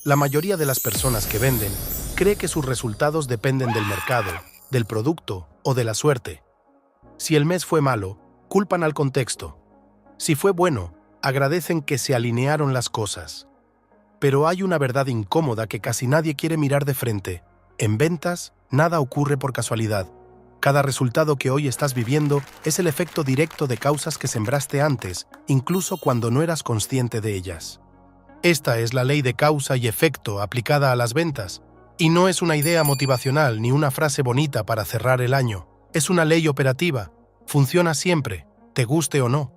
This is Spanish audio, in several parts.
La mayoría de las personas que venden cree que sus resultados dependen del mercado, del producto o de la suerte. Si el mes fue malo, culpan al contexto. Si fue bueno, agradecen que se alinearon las cosas. Pero hay una verdad incómoda que casi nadie quiere mirar de frente. En ventas, nada ocurre por casualidad. Cada resultado que hoy estás viviendo es el efecto directo de causas que sembraste antes, incluso cuando no eras consciente de ellas. Esta es la ley de causa y efecto aplicada a las ventas, y no es una idea motivacional ni una frase bonita para cerrar el año. Es una ley operativa. Funciona siempre, te guste o no.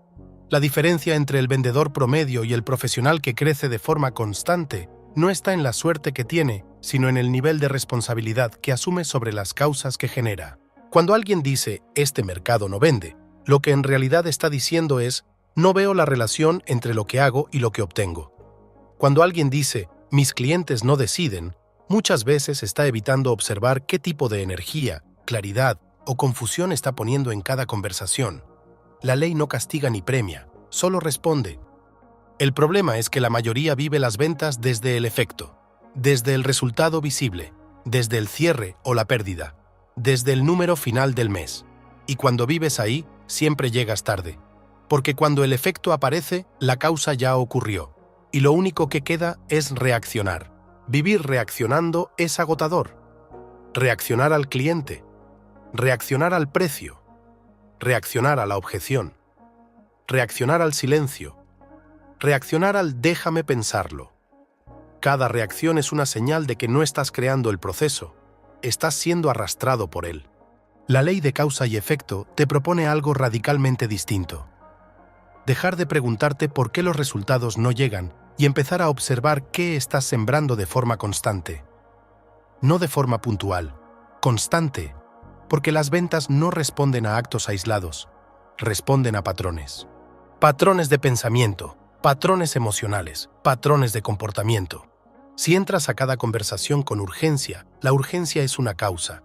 La diferencia entre el vendedor promedio y el profesional que crece de forma constante no está en la suerte que tiene, sino en el nivel de responsabilidad que asume sobre las causas que genera. Cuando alguien dice, este mercado no vende, lo que en realidad está diciendo es, no veo la relación entre lo que hago y lo que obtengo. Cuando alguien dice, mis clientes no deciden, muchas veces está evitando observar qué tipo de energía, claridad o confusión está poniendo en cada conversación. La ley no castiga ni premia, solo responde. El problema es que la mayoría vive las ventas desde el efecto, desde el resultado visible, desde el cierre o la pérdida, desde el número final del mes. Y cuando vives ahí, siempre llegas tarde. Porque cuando el efecto aparece, la causa ya ocurrió. Y lo único que queda es reaccionar. Vivir reaccionando es agotador. Reaccionar al cliente. Reaccionar al precio. Reaccionar a la objeción. Reaccionar al silencio. Reaccionar al déjame pensarlo. Cada reacción es una señal de que no estás creando el proceso, estás siendo arrastrado por él. La ley de causa y efecto te propone algo radicalmente distinto. Dejar de preguntarte por qué los resultados no llegan y empezar a observar qué estás sembrando de forma constante. No de forma puntual, constante, porque las ventas no responden a actos aislados, responden a patrones. Patrones de pensamiento, patrones emocionales, patrones de comportamiento. Si entras a cada conversación con urgencia, la urgencia es una causa.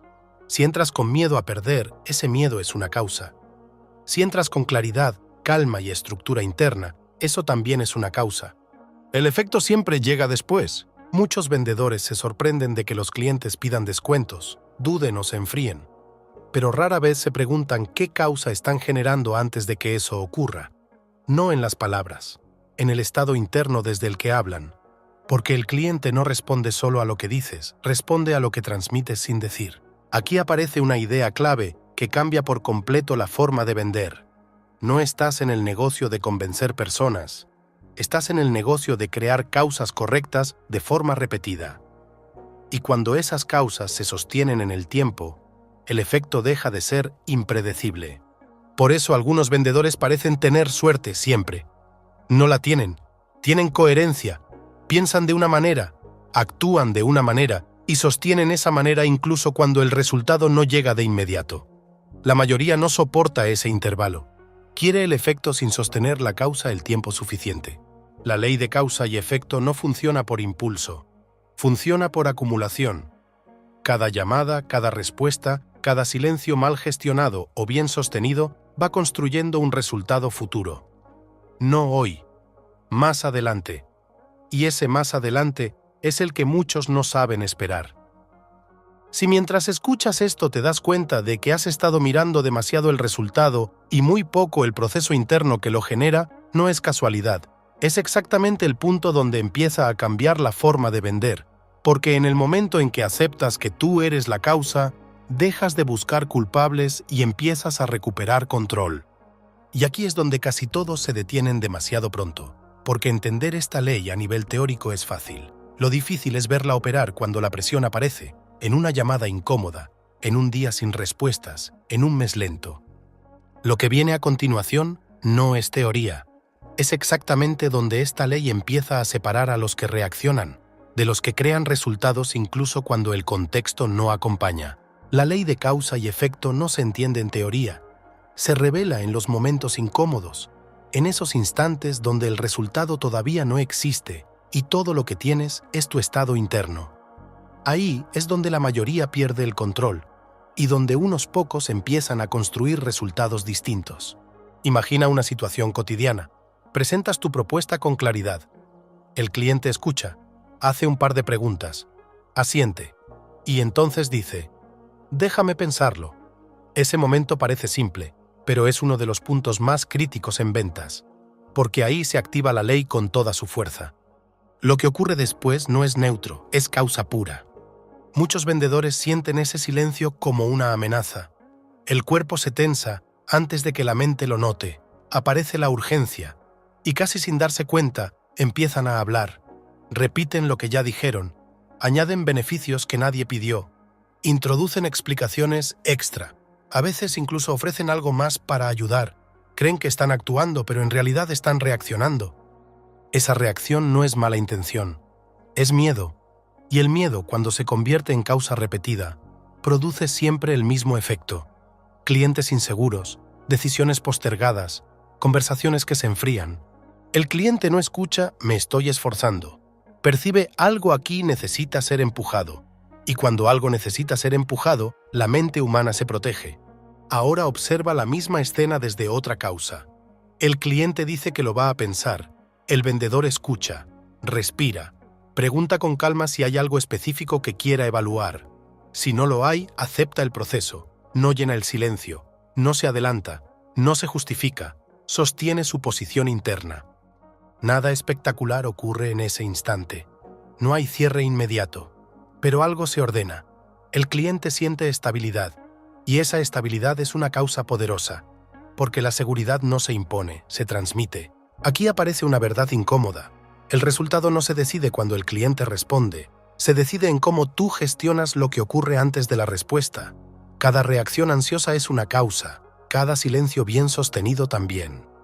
Si entras con miedo a perder, ese miedo es una causa. Si entras con claridad, calma y estructura interna, eso también es una causa. El efecto siempre llega después. Muchos vendedores se sorprenden de que los clientes pidan descuentos, duden o se enfríen. Pero rara vez se preguntan qué causa están generando antes de que eso ocurra. No en las palabras, en el estado interno desde el que hablan. Porque el cliente no responde solo a lo que dices, responde a lo que transmites sin decir. Aquí aparece una idea clave que cambia por completo la forma de vender. No estás en el negocio de convencer personas, estás en el negocio de crear causas correctas de forma repetida. Y cuando esas causas se sostienen en el tiempo, el efecto deja de ser impredecible. Por eso algunos vendedores parecen tener suerte siempre. No la tienen, tienen coherencia. Piensan de una manera, actúan de una manera y sostienen esa manera incluso cuando el resultado no llega de inmediato. La mayoría no soporta ese intervalo. Quiere el efecto sin sostener la causa el tiempo suficiente. La ley de causa y efecto no funciona por impulso. Funciona por acumulación. Cada llamada, cada respuesta, cada silencio mal gestionado o bien sostenido va construyendo un resultado futuro. No hoy, más adelante. Y ese más adelante es el que muchos no saben esperar. Si mientras escuchas esto te das cuenta de que has estado mirando demasiado el resultado y muy poco el proceso interno que lo genera, no es casualidad. Es exactamente el punto donde empieza a cambiar la forma de vender, porque en el momento en que aceptas que tú eres la causa, dejas de buscar culpables y empiezas a recuperar control. Y aquí es donde casi todos se detienen demasiado pronto. Porque entender esta ley a nivel teórico es fácil. Lo difícil es verla operar cuando la presión aparece, en una llamada incómoda, en un día sin respuestas, en un mes lento. Lo que viene a continuación no es teoría. Es exactamente donde esta ley empieza a separar a los que reaccionan, de los que crean resultados incluso cuando el contexto no acompaña. La ley de causa y efecto no se entiende en teoría. Se revela en los momentos incómodos, en esos instantes donde el resultado todavía no existe y todo lo que tienes es tu estado interno. Ahí es donde la mayoría pierde el control y donde unos pocos empiezan a construir resultados distintos. Imagina una situación cotidiana. Presentas tu propuesta con claridad. El cliente escucha, Hace un par de preguntas. Asiente. Y entonces dice, déjame pensarlo. Ese momento parece simple, pero es uno de los puntos más críticos en ventas, porque ahí se activa la ley con toda su fuerza. Lo que ocurre después no es neutro, es causa pura. Muchos vendedores sienten ese silencio como una amenaza. El cuerpo se tensa antes de que la mente lo note. Aparece la urgencia, y casi sin darse cuenta, empiezan a hablar. Repiten lo que ya dijeron, añaden beneficios que nadie pidió, introducen explicaciones extra. A veces incluso ofrecen algo más para ayudar. Creen que están actuando, pero en realidad están reaccionando. Esa reacción no es mala intención, es miedo. Y el miedo, cuando se convierte en causa repetida, produce siempre el mismo efecto. Clientes inseguros, decisiones postergadas, conversaciones que se enfrían. El cliente no escucha, me estoy esforzando. Percibe algo aquí necesita ser empujado. Y cuando algo necesita ser empujado, la mente humana se protege. Ahora observa la misma escena desde otra causa. El cliente dice que lo va a pensar. El vendedor escucha, respira, pregunta con calma si hay algo específico que quiera evaluar. Si no lo hay, acepta el proceso, no llena el silencio, no se adelanta, no se justifica, sostiene su posición interna. Nada espectacular ocurre en ese instante. No hay cierre inmediato, pero algo se ordena. El cliente siente estabilidad, y esa estabilidad es una causa poderosa, porque la seguridad no se impone, se transmite. Aquí aparece una verdad incómoda. El resultado no se decide cuando el cliente responde, se decide en cómo tú gestionas lo que ocurre antes de la respuesta. Cada reacción ansiosa es una causa, cada silencio bien sostenido también.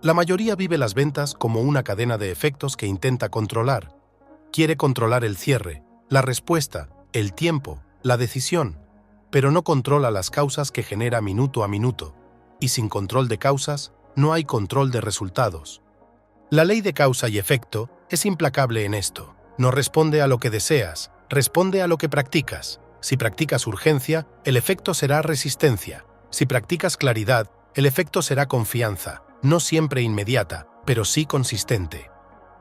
La mayoría vive las ventas como una cadena de efectos que intenta controlar. Quiere controlar el cierre, la respuesta, el tiempo, la decisión, pero no controla las causas que genera minuto a minuto. Y sin control de causas, no hay control de resultados. La ley de causa y efecto es implacable en esto. No responde a lo que deseas, responde a lo que practicas. Si practicas urgencia, el efecto será resistencia. Si practicas claridad, el efecto será confianza, no siempre inmediata, pero sí consistente.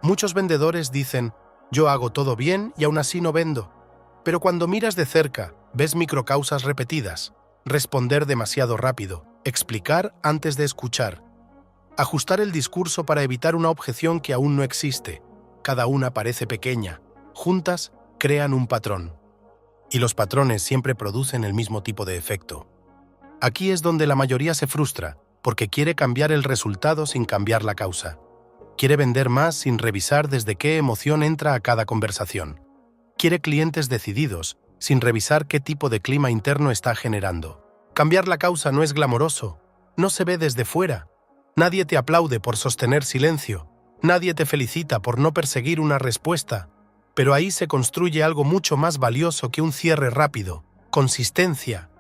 Muchos vendedores dicen, yo hago todo bien y aún así no vendo. Pero cuando miras de cerca, ves microcausas repetidas, responder demasiado rápido, explicar antes de escuchar, ajustar el discurso para evitar una objeción que aún no existe. Cada una parece pequeña. Juntas, crean un patrón. Y los patrones siempre producen el mismo tipo de efecto. Aquí es donde la mayoría se frustra, porque quiere cambiar el resultado sin cambiar la causa. Quiere vender más sin revisar desde qué emoción entra a cada conversación. Quiere clientes decididos, sin revisar qué tipo de clima interno está generando. Cambiar la causa no es glamoroso, no se ve desde fuera. Nadie te aplaude por sostener silencio, nadie te felicita por no perseguir una respuesta, pero ahí se construye algo mucho más valioso que un cierre rápido, consistencia.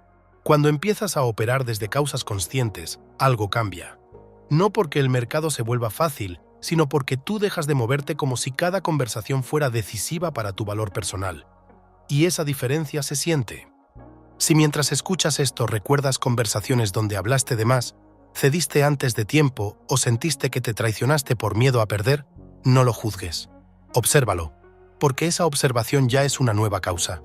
Cuando empiezas a operar desde causas conscientes, algo cambia. No porque el mercado se vuelva fácil, sino porque tú dejas de moverte como si cada conversación fuera decisiva para tu valor personal. Y esa diferencia se siente. Si mientras escuchas esto recuerdas conversaciones donde hablaste de más, cediste antes de tiempo o sentiste que te traicionaste por miedo a perder, no lo juzgues. Obsérvalo, porque esa observación ya es una nueva causa.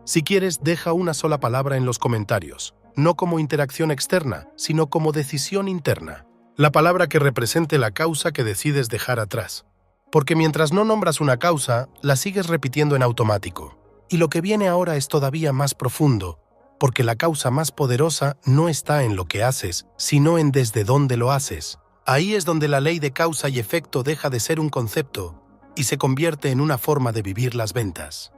Si quieres, deja una sola palabra en los comentarios, no como interacción externa, sino como decisión interna. La palabra que represente la causa que decides dejar atrás. Porque mientras no nombras una causa, la sigues repitiendo en automático. Y lo que viene ahora es todavía más profundo, porque la causa más poderosa no está en lo que haces, sino en desde dónde lo haces. Ahí es donde la ley de causa y efecto deja de ser un concepto y se convierte en una forma de vivir las ventas.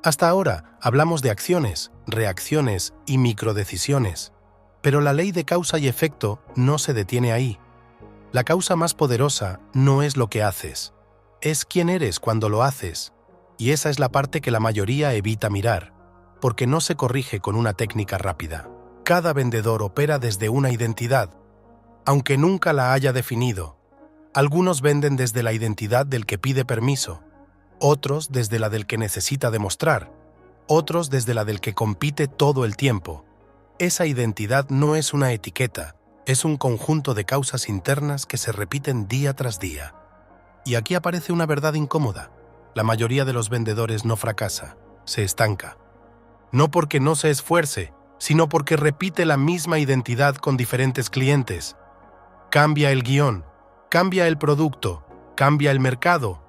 Hasta ahora hablamos de acciones, reacciones y microdecisiones, pero la ley de causa y efecto no se detiene ahí. La causa más poderosa no es lo que haces, es quién eres cuando lo haces, y esa es la parte que la mayoría evita mirar, porque no se corrige con una técnica rápida. Cada vendedor opera desde una identidad, aunque nunca la haya definido. Algunos venden desde la identidad del que pide permiso, otros desde la del que necesita demostrar, otros desde la del que compite todo el tiempo. Esa identidad no es una etiqueta, es un conjunto de causas internas que se repiten día tras día. Y aquí aparece una verdad incómoda. La mayoría de los vendedores no fracasa, se estanca. No porque no se esfuerce, sino porque repite la misma identidad con diferentes clientes. Cambia el guión, cambia el producto, cambia el mercado,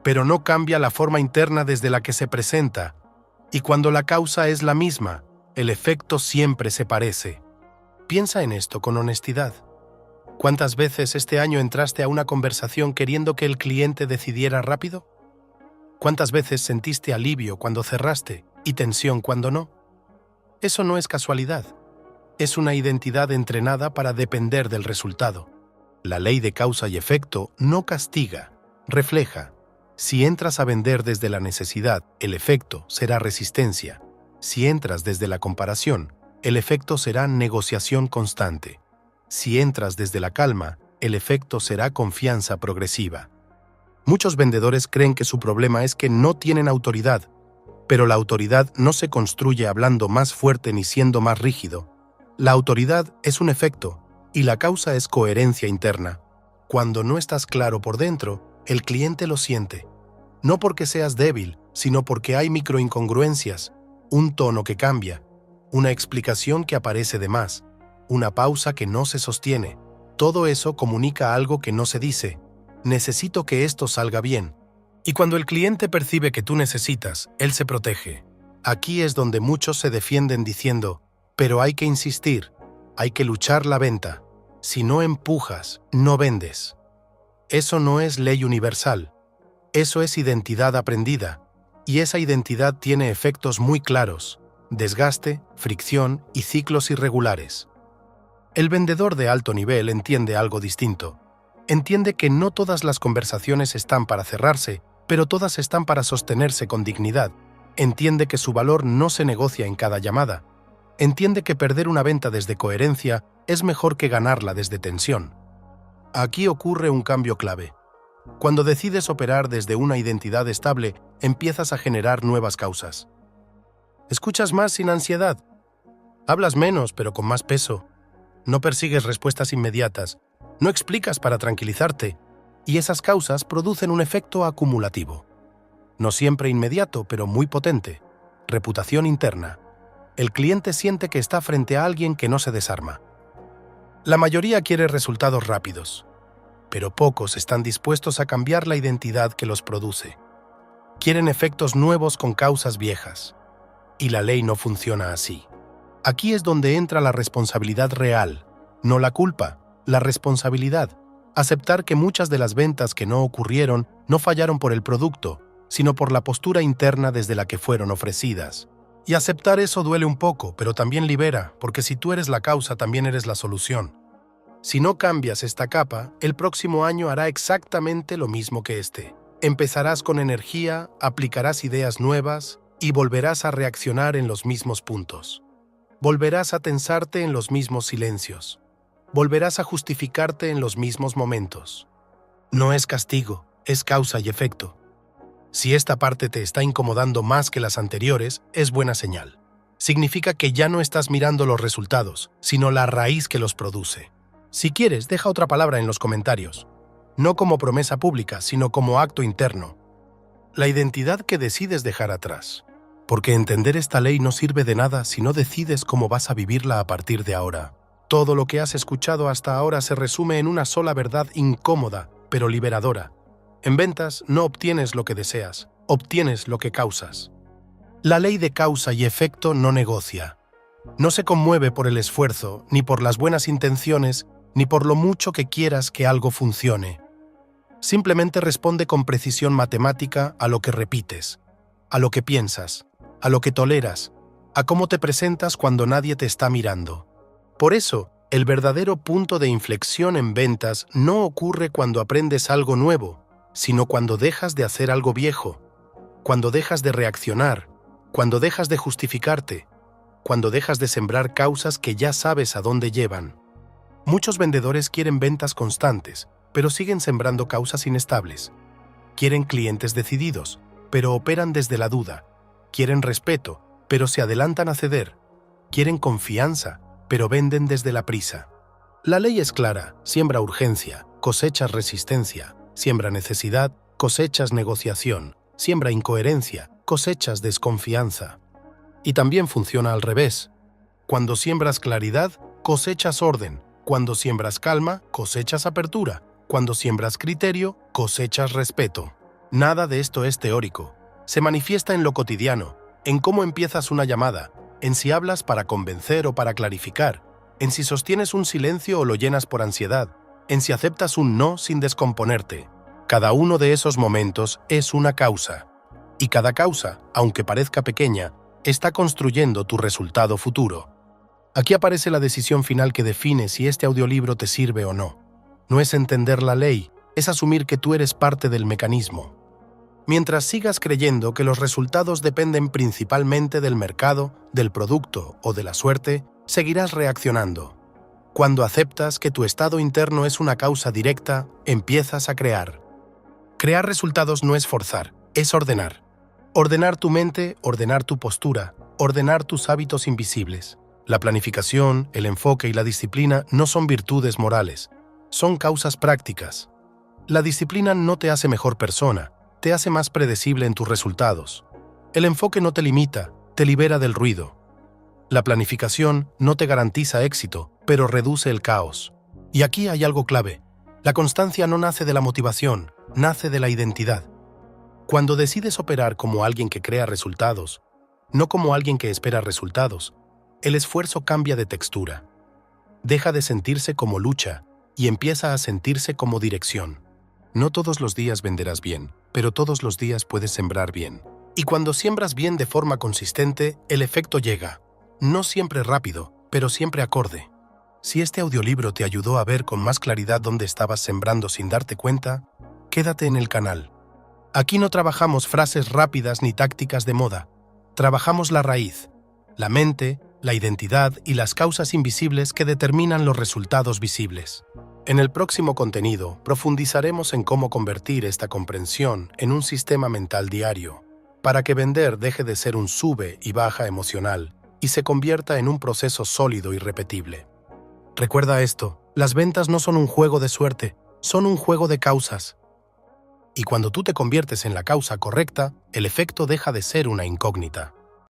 pero no cambia la forma interna desde la que se presenta. Y cuando la causa es la misma, el efecto siempre se parece. Piensa en esto con honestidad. ¿Cuántas veces este año entraste a una conversación queriendo que el cliente decidiera rápido? ¿Cuántas veces sentiste alivio cuando cerraste y tensión cuando no? Eso no es casualidad. Es una identidad entrenada para depender del resultado. La ley de causa y efecto no castiga, refleja. Si entras a vender desde la necesidad, el efecto será resistencia. Si entras desde la comparación, el efecto será negociación constante. Si entras desde la calma, el efecto será confianza progresiva. Muchos vendedores creen que su problema es que no tienen autoridad, pero la autoridad no se construye hablando más fuerte ni siendo más rígido. La autoridad es un efecto, y la causa es coherencia interna. Cuando no estás claro por dentro, el cliente lo siente. No porque seas débil, sino porque hay microincongruencias, un tono que cambia, una explicación que aparece de más, una pausa que no se sostiene. Todo eso comunica algo que no se dice. Necesito que esto salga bien. Y cuando el cliente percibe que tú necesitas, él se protege. Aquí es donde muchos se defienden diciendo, pero hay que insistir, hay que luchar la venta. Si no empujas, no vendes. Eso no es ley universal. Eso es identidad aprendida. Y esa identidad tiene efectos muy claros: desgaste, fricción y ciclos irregulares. El vendedor de alto nivel entiende algo distinto. Entiende que no todas las conversaciones están para cerrarse, pero todas están para sostenerse con dignidad. Entiende que su valor no se negocia en cada llamada. Entiende que perder una venta desde coherencia es mejor que ganarla desde tensión. Aquí ocurre un cambio clave. Cuando decides operar desde una identidad estable, empiezas a generar nuevas causas. Escuchas más sin ansiedad. Hablas menos, pero con más peso. No persigues respuestas inmediatas. No explicas para tranquilizarte. Y esas causas producen un efecto acumulativo. No siempre inmediato, pero muy potente. Reputación interna. El cliente siente que está frente a alguien que no se desarma. La mayoría quiere resultados rápidos, pero pocos están dispuestos a cambiar la identidad que los produce. Quieren efectos nuevos con causas viejas. Y la ley no funciona así. Aquí es donde entra la responsabilidad real, no la culpa, la responsabilidad. Aceptar que muchas de las ventas que no ocurrieron no fallaron por el producto, sino por la postura interna desde la que fueron ofrecidas. Y aceptar eso duele un poco, pero también libera, porque si tú eres la causa, también eres la solución. Si no cambias esta capa, el próximo año hará exactamente lo mismo que este. Empezarás con energía, aplicarás ideas nuevas y volverás a reaccionar en los mismos puntos. Volverás a tensarte en los mismos silencios. Volverás a justificarte en los mismos momentos. No es castigo, es causa y efecto. Si esta parte te está incomodando más que las anteriores, es buena señal. Significa que ya no estás mirando los resultados, sino la raíz que los produce. Si quieres, deja otra palabra en los comentarios. No como promesa pública, sino como acto interno. La identidad que decides dejar atrás. Porque entender esta ley no sirve de nada si no decides cómo vas a vivirla a partir de ahora. Todo lo que has escuchado hasta ahora se resume en una sola verdad incómoda, pero liberadora. En ventas no obtienes lo que deseas, obtienes lo que causas. La ley de causa y efecto no negocia. No se conmueve por el esfuerzo, ni por las buenas intenciones, ni por lo mucho que quieras que algo funcione. Simplemente responde con precisión matemática a lo que repites, a lo que piensas, a lo que toleras, a cómo te presentas cuando nadie te está mirando. Por eso, el verdadero punto de inflexión en ventas no ocurre cuando aprendes algo nuevo, sino cuando dejas de hacer algo viejo, cuando dejas de reaccionar, cuando dejas de justificarte, cuando dejas de sembrar causas que ya sabes a dónde llevan. Muchos vendedores quieren ventas constantes, pero siguen sembrando causas inestables. Quieren clientes decididos, pero operan desde la duda. Quieren respeto, pero se adelantan a ceder. Quieren confianza, pero venden desde la prisa. La ley es clara: siembra urgencia, cosechas resistencia. Siembra necesidad, cosechas negociación. siembra incoherencia, cosechas desconfianza. Y también funciona al revés. Cuando siembras claridad, cosechas orden. Cuando siembras calma, cosechas apertura. Cuando siembras criterio, cosechas respeto. Nada de esto es teórico. Se manifiesta en lo cotidiano, en cómo empiezas una llamada, en si hablas para convencer o para clarificar, en si sostienes un silencio o lo llenas por ansiedad, en si aceptas un no sin descomponerte. Cada uno de esos momentos es una causa. Y cada causa, aunque parezca pequeña, está construyendo tu resultado futuro. Aquí aparece la decisión final que define si este audiolibro te sirve o no. No es entender la ley, es asumir que tú eres parte del mecanismo. Mientras sigas creyendo que los resultados dependen principalmente del mercado, del producto o de la suerte, seguirás reaccionando. Cuando aceptas que tu estado interno es una causa directa, empiezas a crear. Crear resultados no es forzar, es ordenar. Ordenar tu mente, ordenar tu postura, ordenar tus hábitos invisibles. La planificación, el enfoque y la disciplina no son virtudes morales, son causas prácticas. La disciplina no te hace mejor persona, te hace más predecible en tus resultados. El enfoque no te limita, te libera del ruido. La planificación no te garantiza éxito, pero reduce el caos. Y aquí hay algo clave. La constancia no nace de la motivación, nace de la identidad. Cuando decides operar como alguien que crea resultados, no como alguien que espera resultados, el esfuerzo cambia de textura. Deja de sentirse como lucha y empieza a sentirse como dirección. No todos los días venderás bien, pero todos los días puedes sembrar bien. Y cuando siembras bien de forma consistente, el efecto llega. No siempre rápido, pero siempre acorde. Si este audiolibro te ayudó a ver con más claridad dónde estabas sembrando sin darte cuenta, quédate en el canal. Aquí no trabajamos frases rápidas ni tácticas de moda. Trabajamos la raíz, la mente, la identidad y las causas invisibles que determinan los resultados visibles. En el próximo contenido profundizaremos en cómo convertir esta comprensión en un sistema mental diario, para que vender deje de ser un sube y baja emocional y se convierta en un proceso sólido y repetible. Recuerda esto, las ventas no son un juego de suerte, son un juego de causas. Y cuando tú te conviertes en la causa correcta, el efecto deja de ser una incógnita.